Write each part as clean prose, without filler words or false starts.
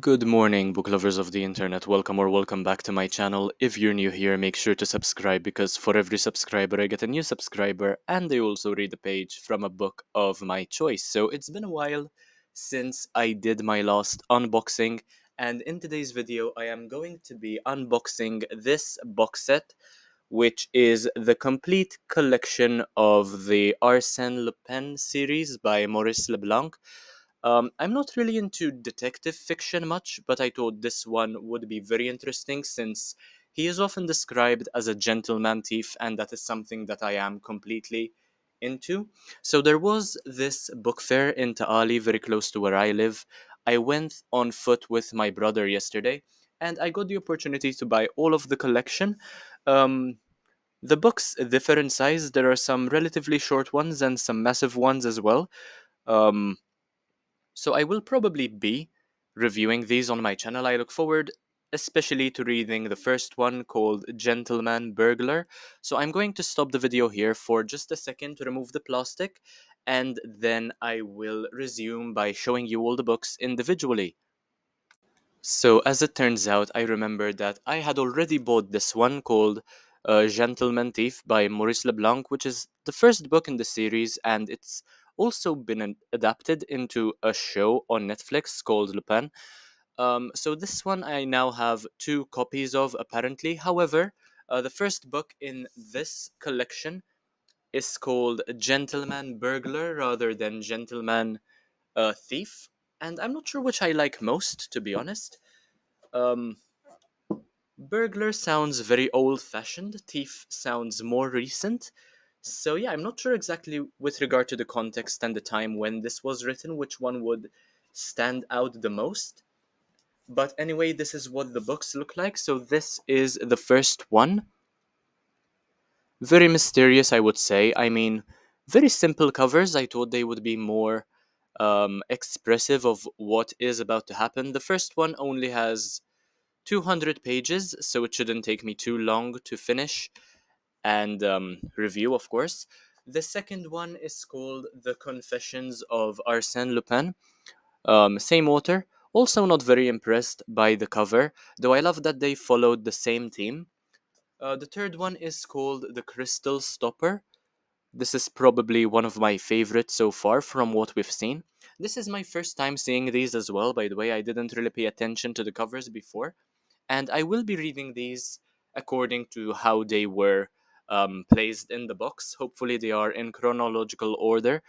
Good morning, book lovers of the internet. Welcome back to my channel. If you're new here, make sure to subscribe because for every subscriber, I get a new subscriber and I also read a page from a book of my choice. So it's been a while since I did my last unboxing, and in today's video, I am going to be unboxing this box set, which is the complete collection of the Arsène Lupin series by Maurice Leblanc. I'm not really into detective fiction much, but I thought this one would be very interesting since he is often described as a gentleman thief, and that is something that I am completely into. So there was this book fair in Taali, very close to where I live. I went on foot with my brother yesterday, and I got the opportunity to buy all of the collection. Um, the books differ in size. There are some relatively short ones and some massive ones as well. Um, so I will probably be reviewing these on my channel. I look forward especially to reading the first one called Gentleman Burglar. So I'm going to stop the video here for just a second to remove the plastic, and then I will resume by showing you all the books individually. So, as it turns out, I remember that I had already bought this one called Gentleman Thief by Maurice Leblanc, which is the first book in the series, and it's also been adapted into a show on Netflix called Lupin. So, this one I now have two copies of, apparently. However, the first book in this collection is called Gentleman Burglar rather than Gentleman Thief, and I'm not sure which I like most, to be honest. Um, Burglar sounds very old fashioned, thief sounds more recent. So, yeah, I'm not sure exactly with regard to the context and the time when this was written, which one would stand out the most. But anyway, this is what the books look like. So, this is the first one. Very mysterious, I would say. I mean, very simple covers. I thought they would be more expressive of what is about to happen. The first one only has 200 pages, so it shouldn't take me too long to finish and review, of course. The second one is called The Confessions of Arsène Lupin. Same author. Also, not very impressed by the cover, though I love that they followed the same theme. The third one is called The Crystal Stopper. This is probably one of my favorites so far from what we've seen. This is my first time seeing these as well, by the way. I didn't really pay attention to the covers before, and I will be reading these according to how they were placed in the box. Hopefully, they are in chronological order.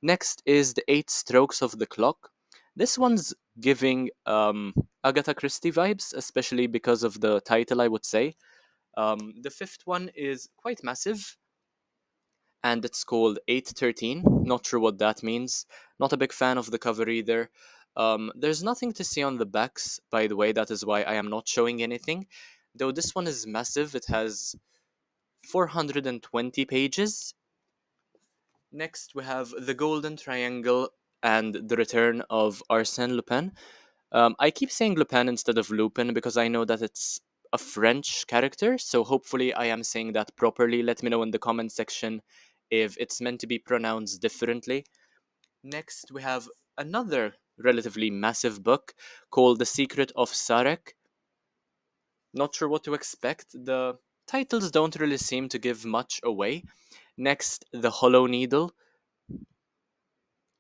Next is The Eight Strokes of the Clock. This one's giving Agatha Christie vibes, especially because of the title, I would say. The fifth one is quite massive, and it's called 813. Not sure what that means. Not a big fan of the cover either. There's nothing to see on the backs, by the way, that is why I am not showing anything. Though this one is massive, it has 420 pages. Next, we have The Golden Triangle and The Return of Arsène Lupin. I keep saying Lupin instead of Lupin because I know that it's a French character, so hopefully I am saying that properly. Let me know in the comment section if it's meant to be pronounced differently. Next, we have another relatively massive book called The Secret of Sarek. Not sure what to expect. The titles don't really seem to give much away. Next, The Hollow Needle.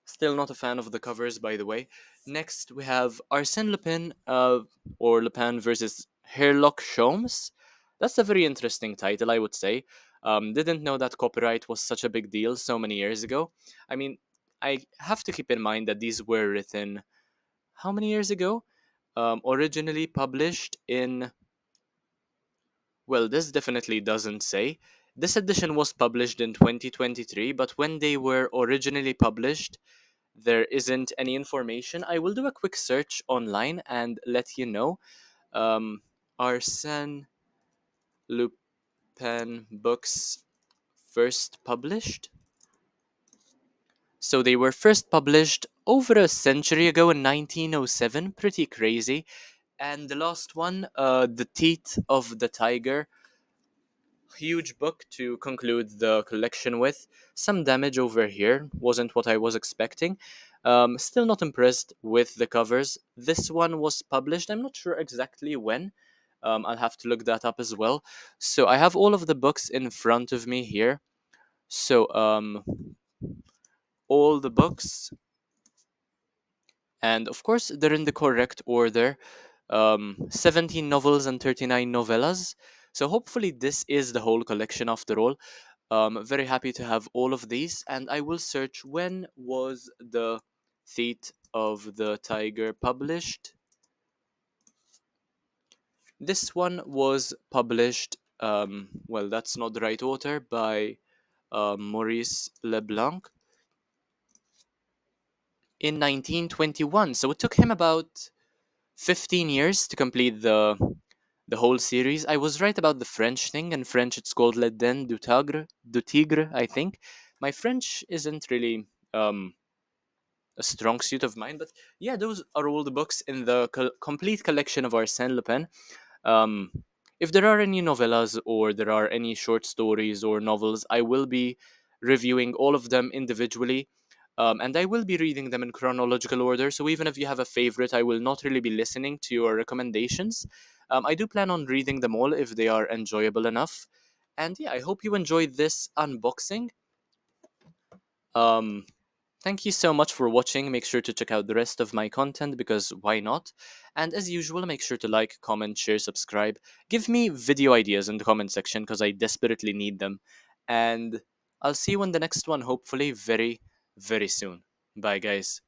Still not a fan of the covers, by the way. Next, we have Arsène Lupin, or Lupin versus Herlock Sholmes. That's a very interesting title, I would say. Didn't know that copyright was such a big deal so many years ago. I mean, I have to keep in mind that these were written how many years ago? Originally published in, well, this definitely doesn't say. This edition was published in 2023, but when they were originally published, there isn't any information. I will do a quick search online and let you know. Arsène Lupin books first published. So they were first published over a century ago in 1907. Pretty crazy. And the last one, The Teeth of the Tiger. Huge book to conclude the collection with. Some damage over here. Wasn't what I was expecting. Still not impressed with the covers. This one was published, I'm not sure exactly when. I'll have to look that up as well. So I have all of the books in front of me here. So all the books, and of course they're in the correct order. 17 novels and 39 novellas. So hopefully this is the whole collection after all. Very happy to have all of these, and I will search when was the Teeth of the Tiger published. This one was published, well, that's not the right author, by Maurice Leblanc in 1921. So it took him about 15 years to complete the whole series. I was right about the French thing. In French, it's called Le Den du Tigre, I think. My French isn't really a strong suit of mine, but yeah, those are all the books in the complete collection of Arsène Lupin. Um, if there are any novellas or there are any short stories or novels, I will be reviewing all of them individually. And I will be reading them in chronological order. So even if you have a favorite, I will not really be listening to your recommendations. I do plan on reading them all if they are enjoyable enough. And yeah, I hope you enjoyed this unboxing. Um, Thank you so much for watching. Make sure to check out the rest of my content because why not? And as usual, make sure to like, comment, share, subscribe. Give me video ideas in the comment section because I desperately need them. And I'll see you in the next one, hopefully, very, very soon. Bye, guys.